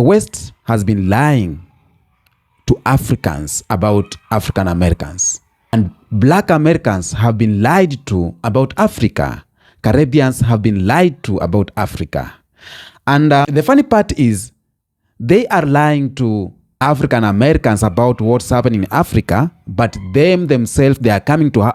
The West has been lying to Africans about African Americans. And Black Americans have been lied to about Africa. Caribbeans have been lied to about Africa. And the funny part is they are lying to African Americans about what's happening in Africa, but themselves, they are coming to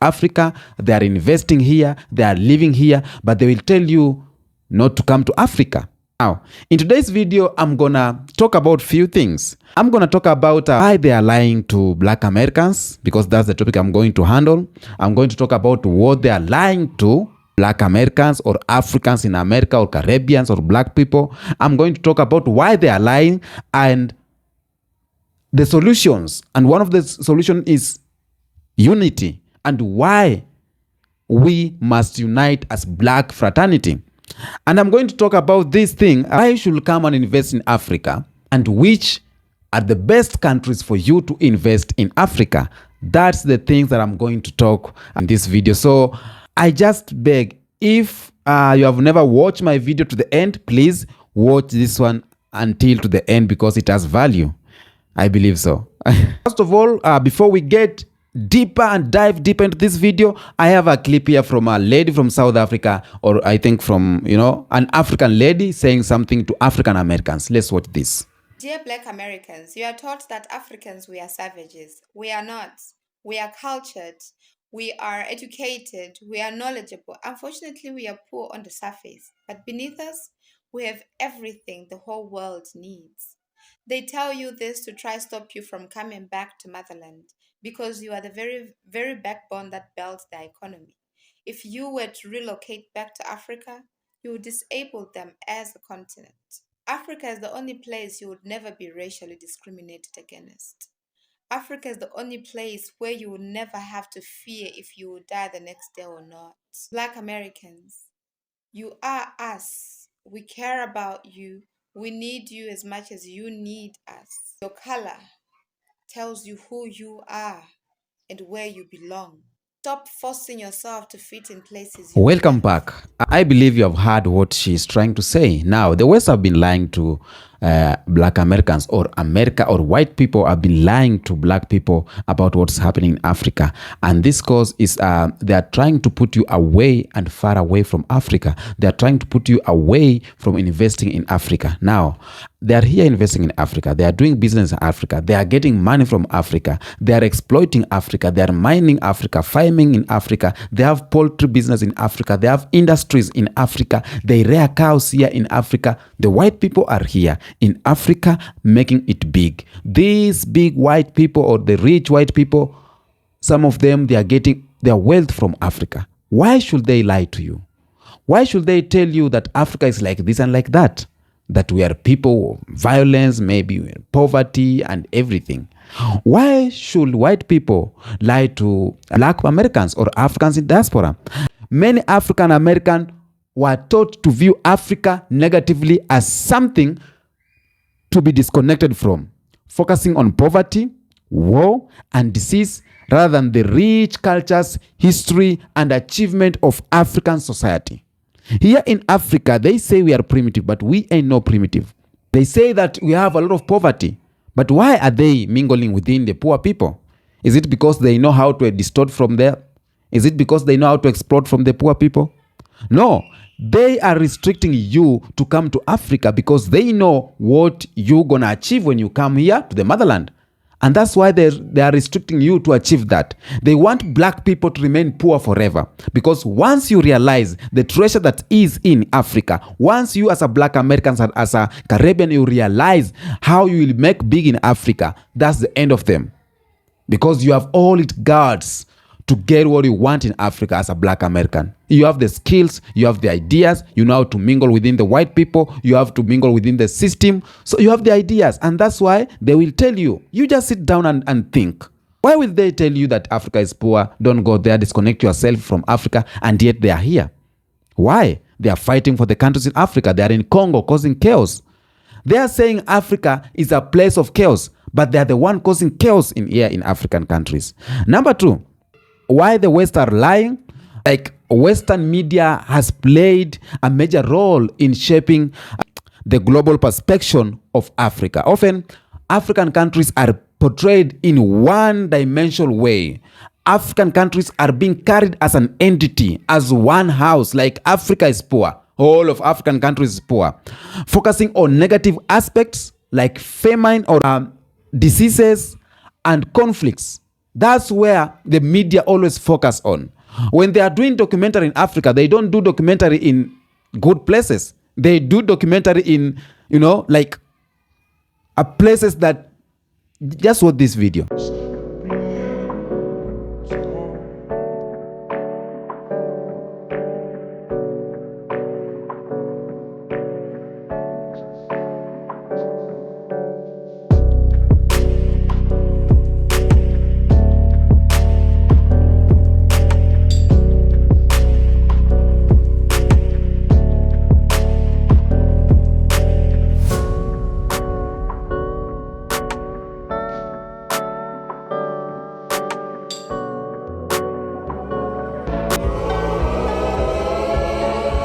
Africa, they are investing here, they are living here, but they will tell you not to come to Africa. Now, in today's video, I'm gonna talk about few things. I'm gonna talk about why they are lying to Black Americans, because that's the topic I'm going to handle. I'm going to talk about what they are lying to Black Americans or Africans in America or Caribbeans or Black people. I'm going to talk about why they are lying and the solutions. And one of the solutions is unity and why we must unite as Black fraternity. And I'm going to talk about this thing. I should come and invest in Africa, and which are the best countries for you to invest in Africa. That's the things that I'm going to talk in this video. So I just beg, if you have never watched my video to the end, please watch this one until to the end because it has value. I believe so. First of all, before we get deeper and dive deeper into this video, I have a clip here from a lady from South Africa, or I think from, an African lady saying something to African Americans. Let's watch this. Dear Black Americans, you are taught that Africans, we are savages. We are not. We are cultured. We are educated. We are knowledgeable. Unfortunately, we are poor on the surface. But beneath us, we have everything the whole world needs. They tell you this to try stop you from coming back to motherland because you are the very, very backbone that builds their economy. If you were to relocate back to Africa, you would disable them as a continent. Africa is the only place you would never be racially discriminated against. Africa is the only place where you would never have to fear if you would die the next day or not. Black Americans, you are us. We care about you. We need you as much as you need us. Your color tells you who you are and where you belong. Stop forcing yourself to fit in places. Welcome back. I believe you have heard what she's trying to say. Now, the West have been lying to Black Americans, or America or white people have been lying to Black people about what's happening in Africa. And this cause is they are trying to put you away and far away from Africa. They are trying to put you away from investing in Africa. Now, they are here investing in Africa. They are doing business in Africa. They are getting money from Africa. They are exploiting Africa. They are mining Africa, farming in Africa. They have poultry business in Africa. They have industries in Africa. They rear cows here in Africa. The white people are here in Africa making it big. These big white people, or the rich white people, some of them, they are getting their wealth from Africa. Why should they lie to you? Why should they tell you that Africa is like this and like that? That we are people of violence, maybe poverty and everything. Why should white people lie to Black Americans or Africans in diaspora? Many African Americans were taught to view Africa negatively as something to be disconnected from, focusing on poverty, war, and disease rather than the rich cultures, history, and achievement of African society. Here in Africa, they say we are primitive, but we ain't no primitive. They say that we have a lot of poverty, but why are they mingling within the poor people? Is it because they know how to distort from there? Is it because they know how to exploit from the poor people? No, they are restricting you to come to Africa because they know what you're going to achieve when you come here to the motherland. And that's why they are restricting you to achieve that. They want Black people to remain poor forever. Because once you realize the treasure that is in Africa, once you as a Black American, as a Caribbean, you realize how you will make big in Africa, that's the end of them. Because you have all it guards to get what you want in Africa as a Black American. You have the skills, you have the ideas, you know how to mingle within the white people, you have to mingle within the system. So you have the ideas, and that's why they will tell you. You just sit down and think. Why will they tell you that Africa is poor? Don't go there, disconnect yourself from Africa, and yet they are here. Why? They are fighting for the countries in Africa. They are in Congo causing chaos. They are saying Africa is a place of chaos, but they are the one causing chaos here in African countries. Number two, why the West are lying? Like, Western media has played a major role in shaping the global perception of Africa. Often, African countries are portrayed in one-dimensional way. African countries are being carried as an entity, as one house, like Africa is poor. All of African countries is poor. Focusing on negative aspects like famine or diseases and conflicts. That's where the media always focus on. When they are doing documentary in Africa, they don't do documentary in good places. They do documentary in, like places that, just watch this video.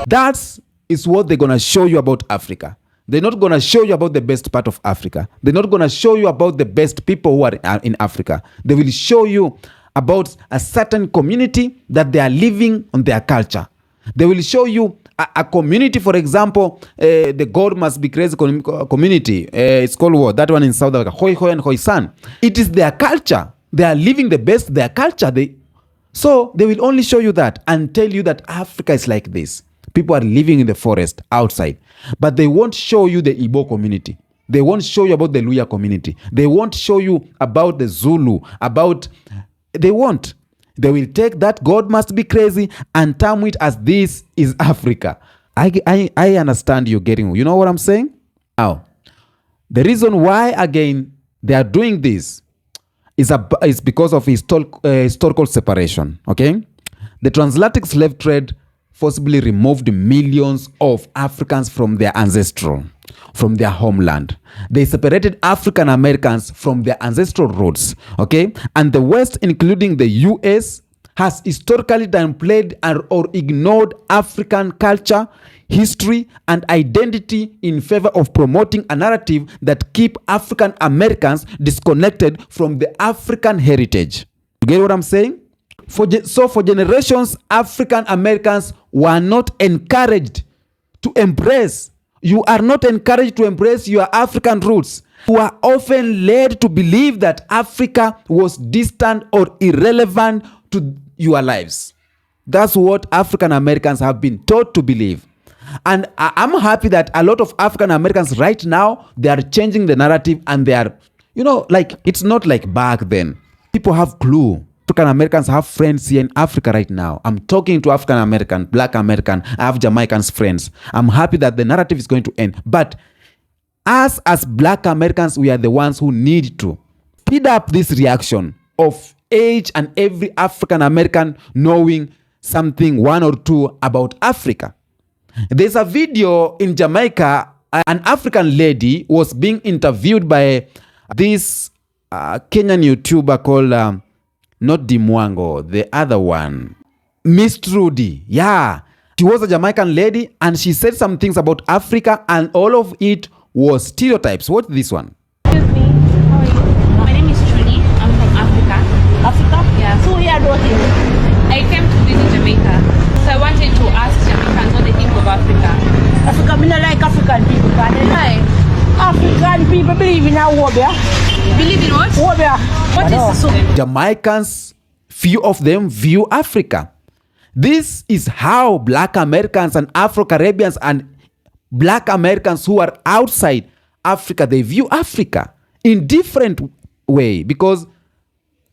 That is what they're going to show you about Africa. They're not going to show you about the best part of Africa. They're not going to show you about the best people who are in Africa. They will show you about a certain community that they are living on their culture. They will show you a community, for example, the God Must Be Crazy community. It's called what? That one in South Africa. Hoi Hoi and Hoi San. It is their culture. They are living the best, their culture. So they will only show you that and tell you that Africa is like this. People are living in the forest outside, but they won't show you the Igbo community. They won't show you about the Luya community. They won't show you about the Zulu, they won't. They will take that God Must Be Crazy and term it as this is Africa. I understand you getting, you know what I'm saying? Now, the reason why, again, they are doing this is because of historical separation, okay? The transatlantic slave trade forcibly removed millions of Africans from their from their homeland. They separated African Americans from their ancestral roots, okay? And the West, including the US, has historically downplayed or ignored African culture, history, and identity in favor of promoting a narrative that keep African Americans disconnected from the African heritage. You get what I'm saying? For generations, African Americans were not encouraged to embrace. You are not encouraged to embrace your African roots. You are often led to believe that Africa was distant or irrelevant to your lives. That's what African Americans have been taught to believe. And I'm happy that a lot of African Americans right now, they are changing the narrative and they are, like, it's not like back then. People have clue. African Americans have friends here in Africa right now. I'm talking to African American, Black American, I have Jamaicans friends. I'm happy that the narrative is going to end. But us as Black Americans, we are the ones who need to speed up this reaction of each and every African American knowing something, one or two, about Africa. There's a video in Jamaica. An African lady was being interviewed by this Kenyan YouTuber called not Dimwango, the other one, Miss Trudy. Yeah, she was a Jamaican lady and she said some things about Africa and all of it was stereotypes. Watch this one. Excuse me, how are you? My name is Trudy. I'm from Africa. Africa? Yeah. So where are you? I came to visit Jamaica. So I wanted to ask Jamaicans what they think of Africa. Africa, me not like African people. Why? African people believe in our Wobia. Believe in what? Wobia. What is so? Jamaicans, few of them view Africa. This is how Black Americans and Afro-Caribbeans and Black Americans who are outside Africa, they view Africa in different way because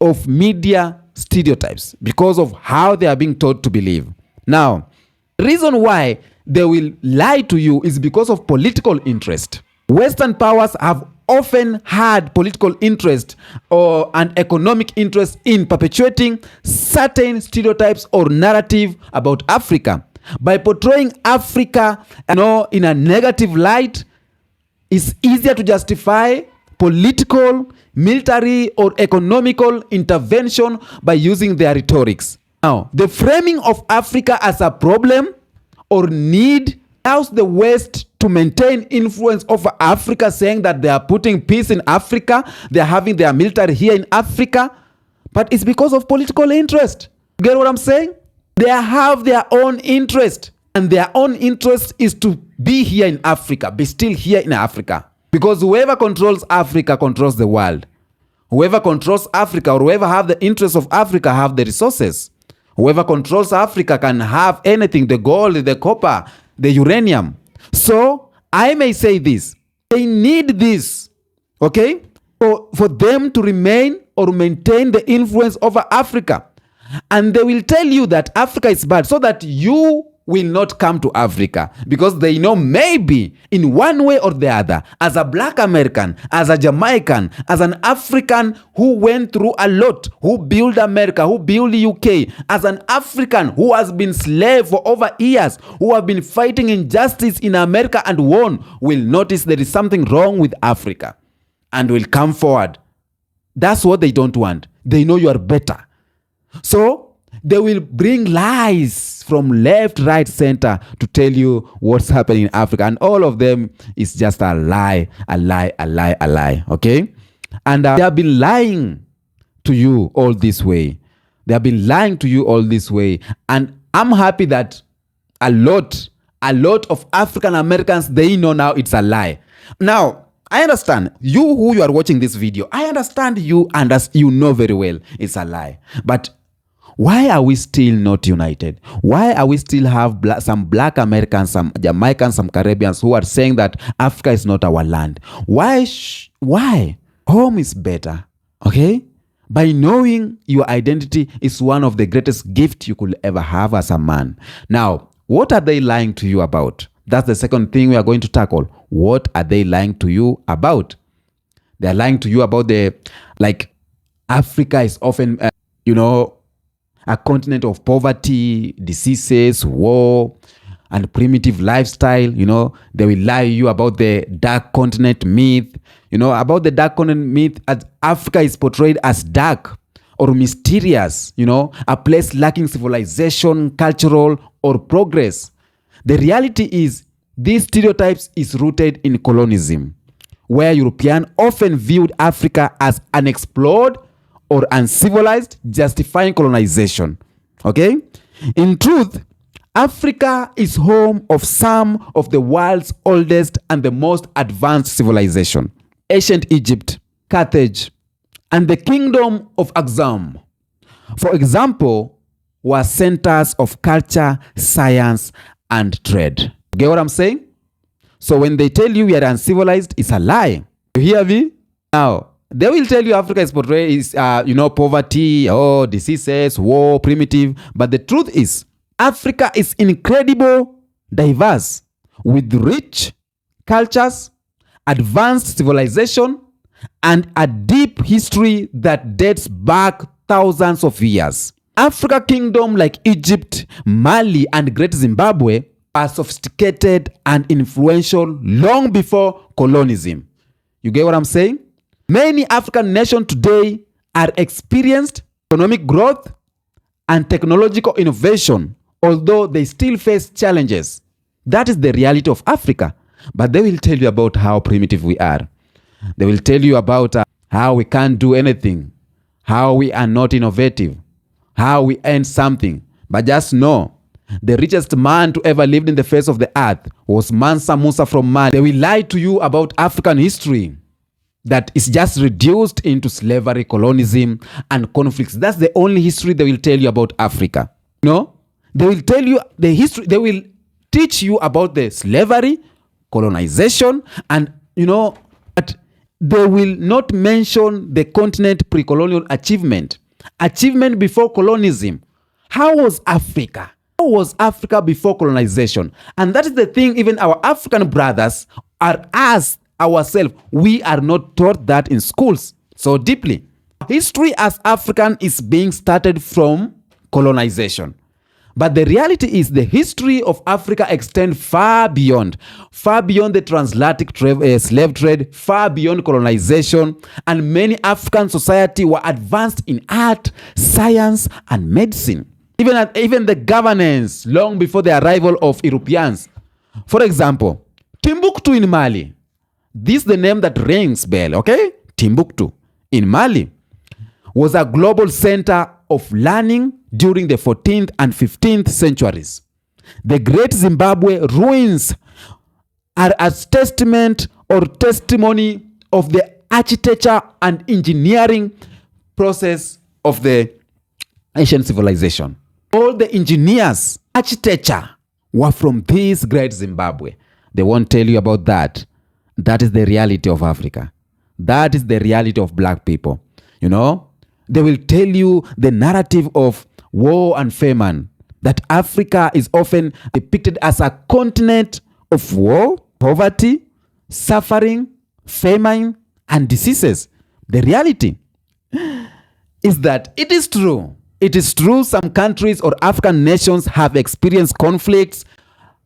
of media stereotypes, because of how they are being taught to believe. Now, the reason why they will lie to you is because of political interest. Western powers have often had political interest or an economic interest in perpetuating certain stereotypes or narrative about Africa. By portraying Africa, in a negative light, it's easier to justify political, military, or economical intervention by using their rhetorics. Now, the framing of Africa as a problem or need allows the West to maintain influence over Africa, saying that they are putting peace in Africa, they are having their military here in Africa, but it's because of political interest. You get what I'm saying? They have their own interest, and their own interest is to be here in Africa, be still here in Africa. Because whoever controls Africa controls the world. Whoever controls Africa, or whoever have the interests of Africa, have the resources. Whoever controls Africa can have anything, the gold, the copper, the uranium. So I may say this, they need this, okay, for them to remain or maintain the influence over Africa. And they will tell you that Africa is bad so that you will not come to Africa, because they know maybe in one way or the other, as a Black American, as a Jamaican, as an African who went through a lot, who built America, who built the UK, as an African who has been slave for over years, who have been fighting injustice in America and won, will notice there is something wrong with Africa and will come forward. That's what they don't want. They know you are better. So they will bring lies from left, right, center to tell you what's happening in Africa. And all of them is just a lie, a lie, a lie, a lie. Okay? And they have been lying to you all this way. They have been lying to you all this way. And I'm happy that a lot of African Americans, they know now it's a lie. Now, I understand you who you are watching this video. I understand you know very well it's a lie. But why are we still not united? Why are we still have some Black Americans, some Jamaicans, some Caribbeans who are saying that Africa is not our land? Why? Home is better, okay? By knowing your identity is one of the greatest gifts you could ever have as a man. Now, what are they lying to you about? That's the second thing we are going to tackle. What are they lying to you about? They are lying to you about Africa is often, a continent of poverty, diseases, war, and primitive lifestyle. They will lie to you about the dark continent myth. About the dark continent myth, as Africa is portrayed as dark or mysterious, a place lacking civilization, cultural, or progress. The reality is, these stereotypes is rooted in colonialism, where Europeans often viewed Africa as unexplored or uncivilized, justifying colonization. Okay? In truth, Africa is home of some of the world's oldest and the most advanced civilization. Ancient Egypt, Carthage, and the Kingdom of Axum, for example, were centers of culture, science, and trade. You get what I'm saying? So when they tell you we are uncivilized, it's a lie. You hear me? Now, they will tell you Africa is portrayed is, poverty, diseases, war, primitive. But the truth is, Africa is incredible, diverse, with rich cultures, advanced civilization, and a deep history that dates back thousands of years. Africa kingdom like Egypt, Mali, and Great Zimbabwe are sophisticated and influential long before colonialism. You get what I'm saying? Many African nations today are experienced economic growth and technological innovation, although they still face challenges. That is the reality of Africa. But they will tell you about how primitive we are. They will tell you about how we can't do anything, how we are not innovative, how we earn something. But just know, the richest man to ever lived in the face of the earth was Mansa Musa from Mali. They will lie to you about African history that is just reduced into slavery, colonialism, and conflicts. That's the only history they will tell you about Africa. They will tell you the history. They will teach you about the slavery, colonization, and but they will not mention the continent pre-colonial achievement before colonialism. How was Africa? How was Africa before colonization? And that is the thing, even our African brothers are asked ourselves, we are not taught that in schools so deeply. History as African is being started from colonization. But the reality is the history of Africa extends far beyond the transatlantic slave trade, far beyond colonization, and many African society were advanced in art, science, and medicine. Even the governance long before the arrival of Europeans. For example, Timbuktu in Mali. This is the name that rings bell, okay? Timbuktu in Mali was a global center of learning during the 14th and 15th centuries. The Great Zimbabwe ruins are a testament or testimony of the architecture and engineering process of the ancient civilization. All the engineers, architecture were from this great Zimbabwe. They won't tell you about that. That is the reality of Africa. That is the reality of black people. You know, they will tell you the narrative of war and famine, that Africa is often depicted as a continent of war, poverty, suffering, famine, and diseases. The reality is that it is true. It is true some countries or African nations have experienced conflicts,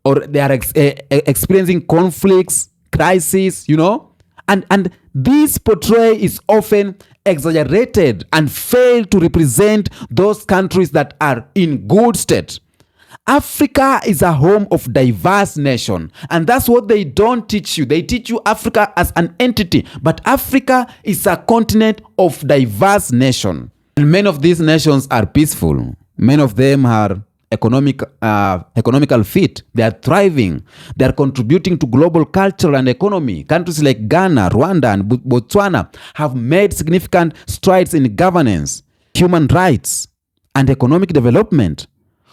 or they are experiencing conflicts, crises, you know, and this portray is often exaggerated and fail to represent those countries that are in good state. Africa is a home of diverse nation, and that's what they don't teach you. They teach you Africa as an entity, but Africa is a continent of diverse nation. And many of these nations are peaceful. Many of them are economical fit. They are thriving. They are contributing to global culture and economy. Countries like Ghana, Rwanda, and Botswana have made significant strides in governance, human rights, and economic development.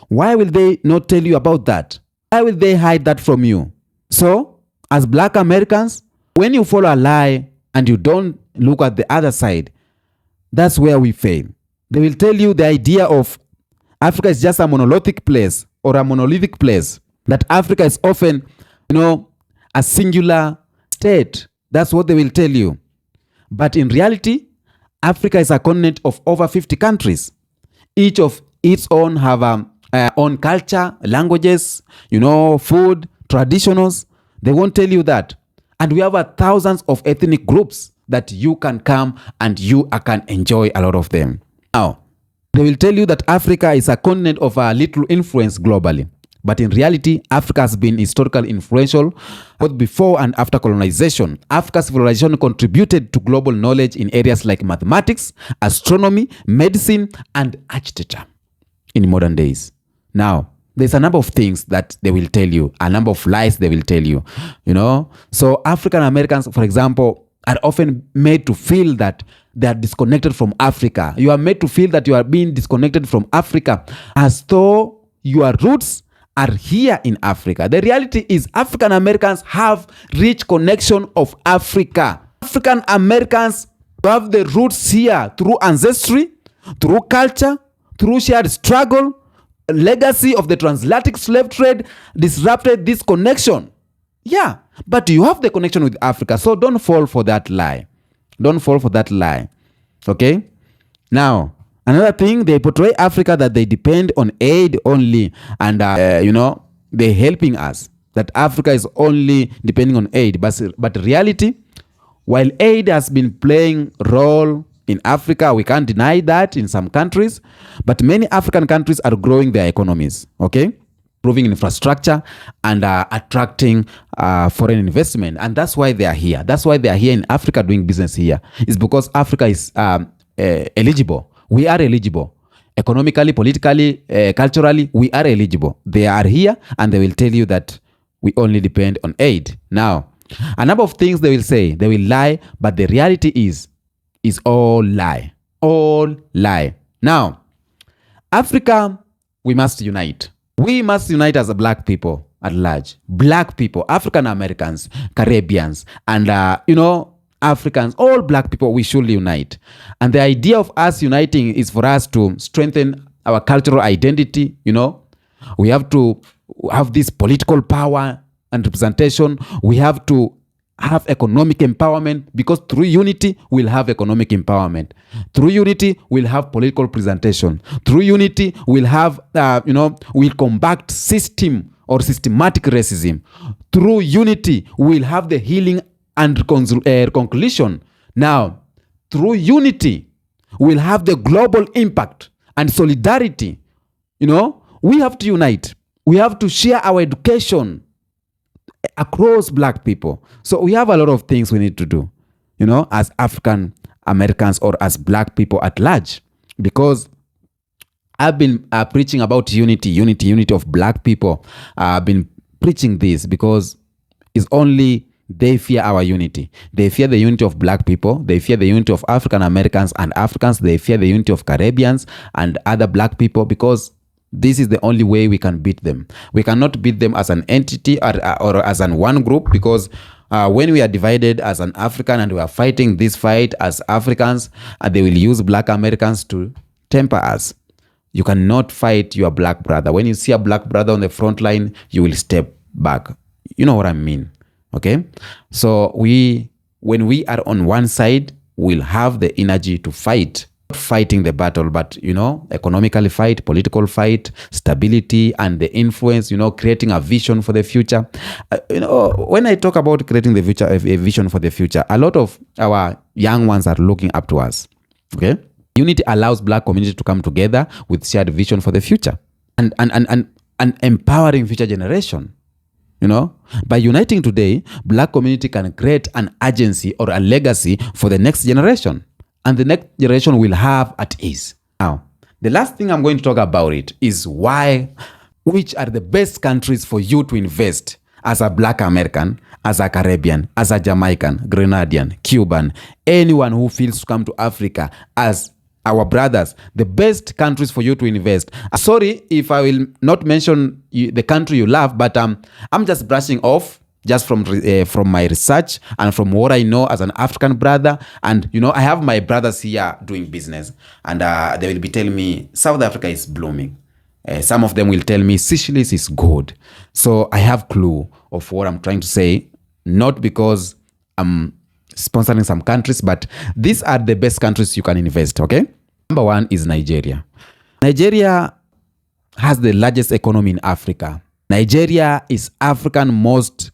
Why will they not tell you about that? Why will they hide that from you? So, as black Americans, when you follow a lie and you don't look at the other side, that's where we fail. They will tell you the idea of Africa is just a monolithic place or a monolithic place. That Africa is often, a singular state. That's what they will tell you. But in reality, Africa is a continent of over 50 countries. Each of its own have own culture, languages, food, traditionals. They won't tell you that. And we have thousands of ethnic groups that you can come and you can enjoy a lot of them. Now, they will tell you that Africa is a continent of little influence globally. But in reality, Africa has been historically influential both before and after colonization. Africa's civilization contributed to global knowledge in areas like mathematics, astronomy, medicine, and architecture in modern days. Now, there's a number of things that they will tell you, a number of lies they will tell you, So African Americans, for example, are often made to feel that they are disconnected from Africa. You are made to feel that you are being disconnected from Africa as though your roots are here in Africa. The reality is African Americans have rich connection of Africa. African Americans have the roots here through ancestry, through culture, through shared struggle. Legacy of the transatlantic slave trade disrupted this connection. Yeah, but you have the connection with Africa, so don't fall for that lie. Don't fall for that lie. Okay? Now, another thing, they portray Africa that they depend on aid only, and they're helping us. That Africa is only depending on aid, but reality, while aid has been playing role in Africa, we can't deny that in some countries, but many African countries are growing their economies, okay? Improving infrastructure and attracting foreign investment. And that's why they are here. That's why they are here in Africa doing business here. It's because Africa is eligible. We are eligible. Economically, politically, culturally, we are eligible. They are here and they will tell you that we only depend on aid. Now, a number of things they will say. They will lie, but the reality is all lie. All lie. Now, Africa, we must unite. We must unite as a black people at large. Black people, African Americans, Caribbeans, and, Africans, all black people, we should unite. And the idea of us uniting is for us to strengthen our cultural identity, We have to have this political power and representation. We have to have economic empowerment, because through unity we'll have economic empowerment. Through unity we'll have political presentation. Through unity we'll have we'll combat system or systematic racism. Through unity we'll have the healing and conclusion. Now, through unity we'll have the global impact and solidarity. We have to unite. We have to share our education. across black people. So we have a lot of things we need to do, as African Americans or as black people at large, because I've been preaching about unity of black people. I've been preaching this because it's only they fear our unity. They fear the unity of black people. They fear the unity of African Americans and Africans. They fear the unity of Caribbeans and other black people, because this is the only way we can beat them. We cannot beat them as an entity or as an one group, because when we are divided as an African and we are fighting this fight as Africans, they will use black Americans to temper us. You cannot fight your black brother. When you see a black brother on the front line, you will step back. You know what I mean? Okay? So when we are on one side, we'll have the energy to fight. Not fighting the battle, but, economically fight, political fight, stability, and the influence, creating a vision for the future. When I talk about creating the future, a vision for the future, a lot of our young ones are looking up to us. Okay? Unity allows black community to come together with shared vision for the future and empowering future generation. By uniting today, black community can create an agency or a legacy for the next generation, and the next generation will have at ease. Now, the last thing I'm going to talk about it is which are the best countries for you to invest as a black American, as a Caribbean, as a Jamaican, Grenadian, Cuban, anyone who feels to come to Africa as our brothers, the best countries for you to invest. Sorry if I will not mention the country you love, but I'm just brushing off just from my research and from what I know as an African brother. And, I have my brothers here doing business, and they will be telling me South Africa is blooming. Some of them will tell me Seychelles is good. So I have clue of what I'm trying to say, not because I'm sponsoring some countries, but these are the best countries you can invest. Okay, number one is Nigeria. Nigeria has the largest economy in Africa. Nigeria is Africa's most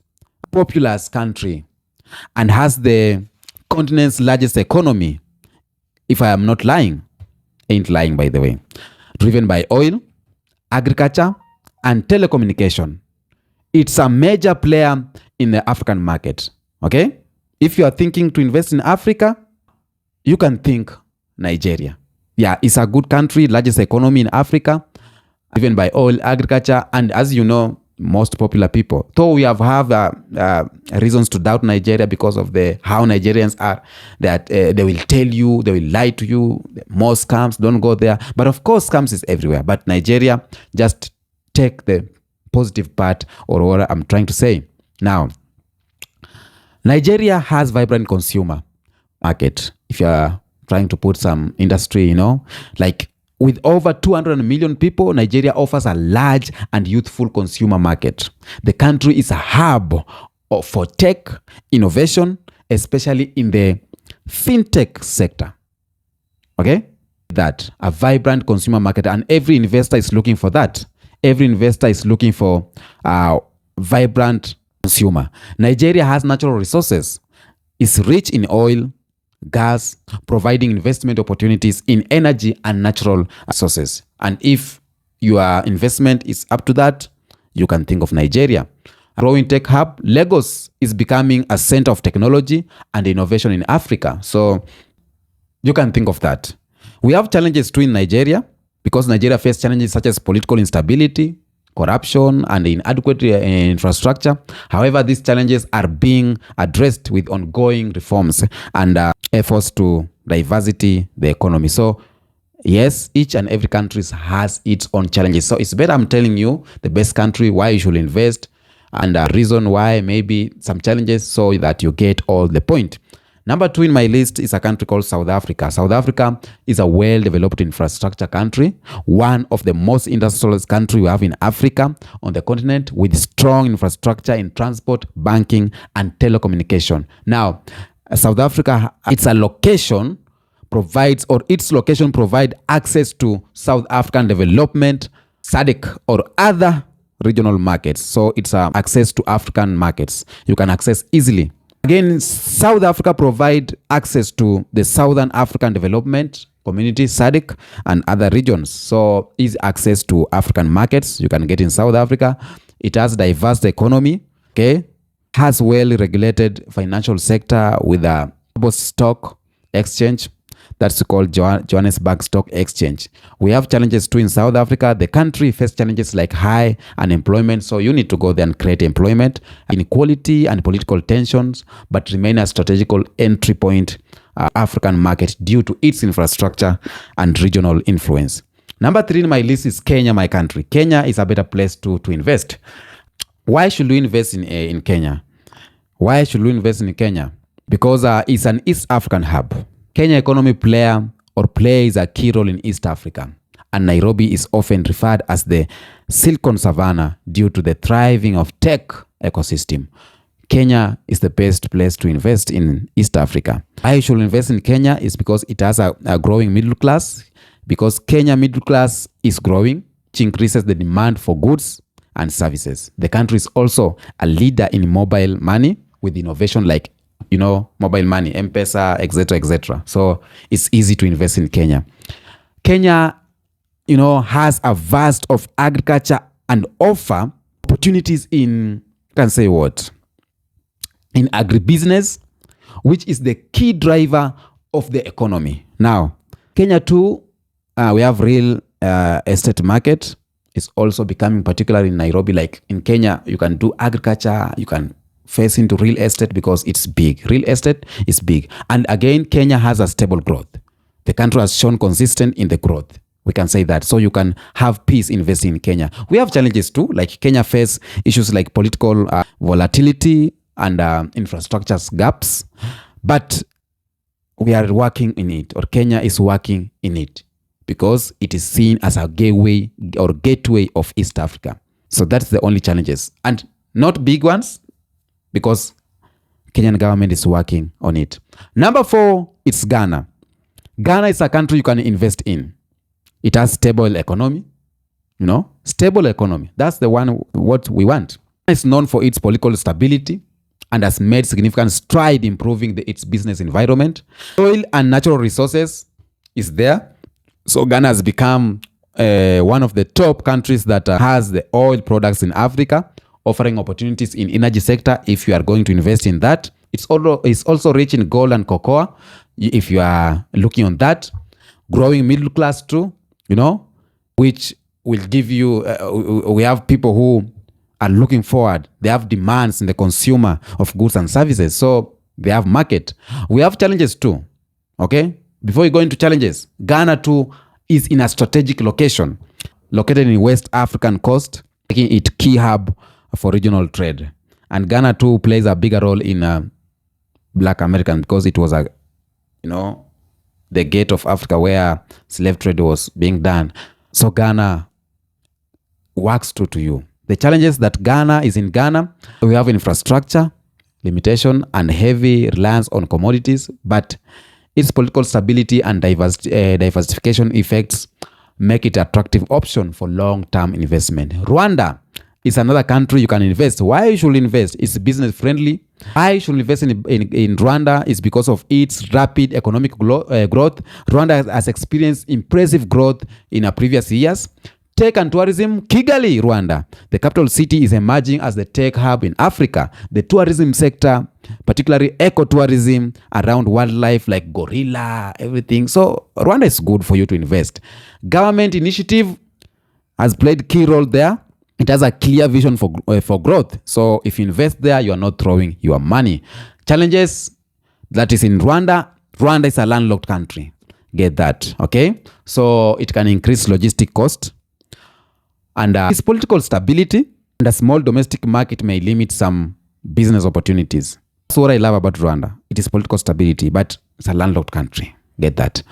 populous country and has the continent's largest economy. If I am not lying, ain't lying by the way. Driven by oil, agriculture, and telecommunication. It's a major player in the African market. Okay? If you are thinking to invest in Africa, you can think Nigeria. Yeah, it's a good country, largest economy in Africa, driven by oil, agriculture, and as you know, most popular people. Though we have reasons to doubt Nigeria because of how Nigerians are, that they will tell you, they will lie to you, more scams, don't go there. But of course, scams is everywhere. But Nigeria, just take the positive part or what I'm trying to say. Now, Nigeria has vibrant consumer market. If you are trying to put some industry, like with over 200 million people, Nigeria offers a large and youthful consumer market. The country is a hub for tech innovation, especially in the fintech sector. Okay? That a vibrant consumer market, and every investor is looking for that. Every investor is looking for a vibrant consumer. Nigeria has natural resources. It's rich in oil, gas, providing investment opportunities in energy and natural resources. And if your investment is up to that, you can think of Nigeria. A growing tech hub, Lagos is becoming a center of technology and innovation in Africa. So you can think of that. We have challenges too in Nigeria, because Nigeria faces challenges such as political instability, corruption, and inadequate infrastructure. However, these challenges are being addressed with ongoing reforms and efforts to diversity the economy. So yes, each and every country has its own challenges. So it's better I'm telling you the best country, why you should invest, and a reason why maybe some challenges, so that you get all the point. Number 2 in my list is a country called South Africa. South Africa is a well-developed infrastructure country, one of the most industrialized countries we have in Africa on the continent, with strong infrastructure in transport, banking, and telecommunication. Now, South Africa, its location provides access to South African development, SADC, or other regional markets. So it's access to African markets. You can access easily. Again, South Africa provide access to the Southern African Development Community, SADC, and other regions. So easy access to African markets you can get in South Africa. It has diverse economy. Okay, has well-regulated financial sector with a stock exchange that's called Johannesburg Stock Exchange. We have challenges too in South Africa. The country faces challenges like high unemployment, so you need to go there and create employment, inequality and political tensions, but remain a strategical entry point African market due to its infrastructure and regional influence. Number 3 in my list is Kenya, my country. Kenya is a better place to invest. Why should we invest in Kenya? Why should we invest in Kenya? Because it's an East African hub. Kenya economy plays a key role in East Africa, and Nairobi is often referred as the Silicon Savannah due to the thriving of tech ecosystem. Kenya is the best place to invest in East Africa. Why you should invest in Kenya is because it has a growing middle class, because Kenya middle class is growing, which increases the demand for goods and services. The country is also a leader in mobile money with innovation like mobile money, M-Pesa, etc., etc. So it's easy to invest in Kenya. Kenya, has a vast of agriculture and offer opportunities in agribusiness, which is the key driver of the economy. Now, Kenya too, we have real estate market. It's also becoming particular in Nairobi. Like in Kenya, you can do agriculture, you can face into real estate because it's big. Real estate is big. And again, Kenya has a stable growth. The country has shown consistent in the growth. We can say that. So you can have peace investing in Kenya. We have challenges too. Like Kenya face issues like political volatility and infrastructure gaps. But we are working in it, or Kenya is working in it, because it is seen as a gateway of East Africa. So that's the only challenges. And not big ones, because Kenyan government is working on it. Number 4, it's Ghana. Ghana is a country you can invest in. It has stable economy, stable economy. That's the one what we want. It's known for its political stability and has made significant stride improving its business environment. Oil and natural resources is there. So Ghana has become one of the top countries that has the oil products in Africa, offering opportunities in energy sector if you are going to invest in that. It's also rich in gold and cocoa if you are looking on that. Growing middle class too, which will give you, we have people who are looking forward. They have demands in the consumer of goods and services. So they have market. We have challenges too, okay? Before you go into challenges, Ghana too is in a strategic location, located in West African coast, making it key hub for regional trade. And Ghana too plays a bigger role in Black American, because it was the gate of Africa where slave trade was being done. So Ghana works true to you. The challenges that Ghana is in Ghana, we have infrastructure limitation and heavy reliance on commodities, but its political stability and diversification effects make it an attractive option for long-term investment. Rwanda is another country you can invest. Why you should invest? It's business friendly. Why you should invest in Rwanda is because of its rapid economic growth. Rwanda has experienced impressive growth in previous years. Tech and tourism, Kigali, Rwanda. The capital city is emerging as the tech hub in Africa. The tourism sector, particularly ecotourism around wildlife like gorilla, everything. So Rwanda is good for you to invest. Government initiative has played key role there. It has a clear vision for growth. So if you invest there, you are not throwing your money. Challenges that is in Rwanda. Rwanda is a landlocked country. Get that, okay? So it can increase logistic cost. And its political stability and a small domestic market may limit some business opportunities. That's what I love about Rwanda. It is political stability, but it's a landlocked country. Get that.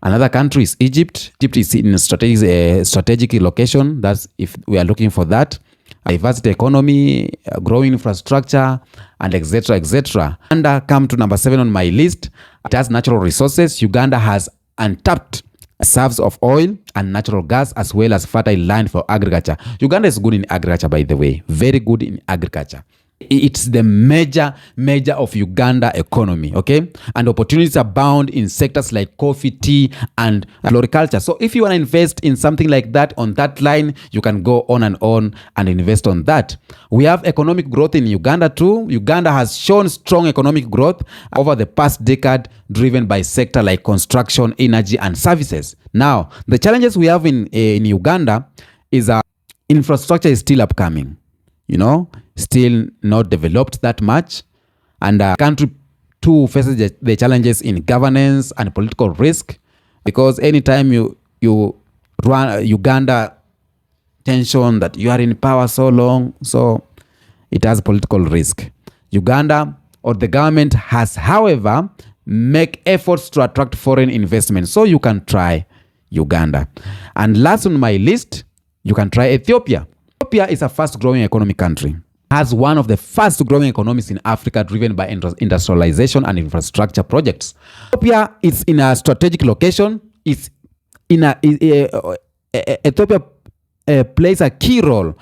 Another country is Egypt. Egypt is in a strategic location. That's if we are looking for that. A diversity economy, growing infrastructure, and etc. etc. Uganda come to number 7 on my list. It has natural resources. Uganda has untapped reserves of oil and natural gas, as well as fertile land for agriculture. Uganda is good in agriculture, by the way. Very good in agriculture. It's the major of Uganda economy, okay? And opportunities abound in sectors like coffee, tea, and floriculture. So if you want to invest in something like that on that line, you can go on and invest on that. We have economic growth in Uganda too. Uganda has shown strong economic growth over the past decade, driven by sector like construction, energy, and services. Now, the challenges we have in Uganda is infrastructure is still upcoming, still not developed that much. And country too faces the challenges in governance and political risk, because anytime you run Uganda tension that you are in power so long, so it has political risk. Uganda or the government has, however, make efforts to attract foreign investment. So you can try Uganda. And last on my list, you can try Ethiopia. Ethiopia is a fast-growing economic country. Has one of the fast-growing economies in Africa, driven by industrialization and infrastructure projects. Ethiopia is in a strategic location. Ethiopia plays a key role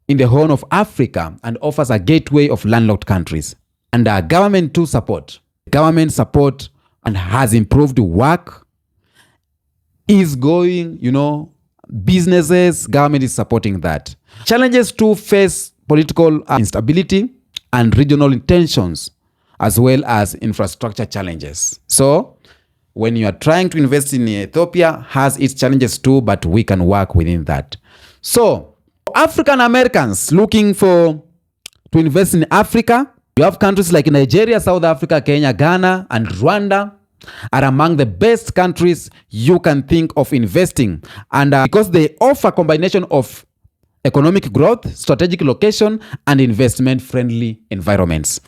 in the Horn of Africa and offers a gateway of landlocked countries. And government to support. Government support and has improved work. Is going, businesses, government is supporting that. Challenges to face political instability and regional tensions, as well as infrastructure challenges. So when you are trying to invest in Ethiopia, has its challenges too, but we can work within that. So African Americans looking to invest in Africa, you have countries like Nigeria, South Africa, Kenya, Ghana, and Rwanda are among the best countries you can think of investing. And because they offer combination of economic growth, strategic location, and investment-friendly environments.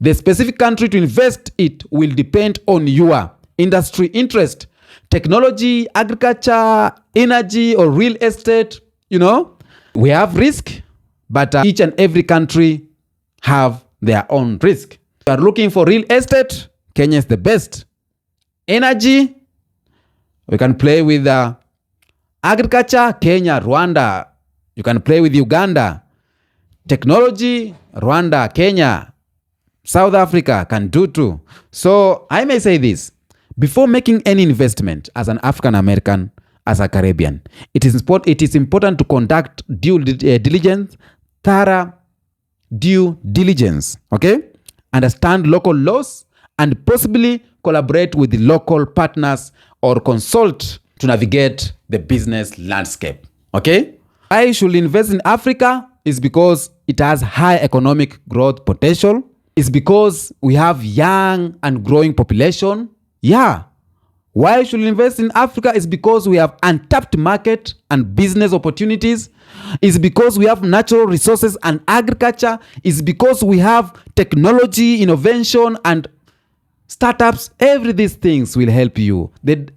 The specific country to invest it will depend on your industry interest, technology, agriculture, energy, or real estate. We have risk, but each and every country have their own risk. If you are looking for real estate, Kenya is the best. Energy, we can play with agriculture, Kenya, Rwanda. You can play with Uganda. Technology, Rwanda, Kenya, South Africa can do too. So I may say this, before making any investment as an African American, as a Caribbean, it is important to conduct due diligence, thorough due diligence, okay? Understand local laws and possibly collaborate with the local partners or consult to navigate the business landscape, okay? I should invest in Africa is because it has high economic growth potential. It's because we have young and growing population. Yeah. Why I should invest in Africa is because we have untapped market and business opportunities. It's because we have natural resources and agriculture. It's because we have technology, innovation, and startups. Every these things will help you. The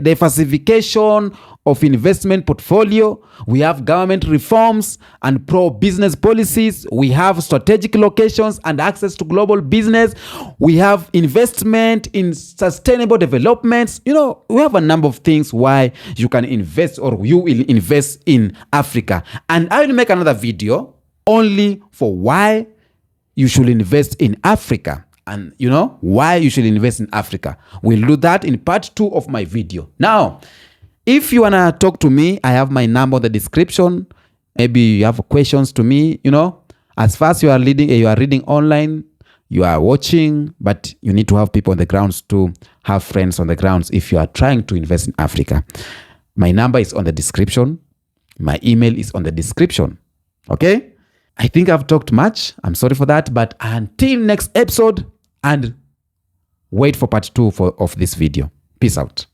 diversification of investment portfolio. We have government reforms and pro-business policies. We have strategic locations and access to global business. We have investment in sustainable developments. We have a number of things why you can invest or you will invest in Africa. And I will make another video only for why you should invest in Africa. And why you should invest in Africa. We'll do that in part 2 of my video. Now, if you want to talk to me, I have my number in the description. Maybe you have questions to me, As far as you are reading online, you are watching, but you need to have people on the grounds to have friends on the grounds if you are trying to invest in Africa. My number is on the description. My email is on the description. Okay? I think I've talked much. I'm sorry for that. But until next episode, and wait for part 2 of this video. Peace out.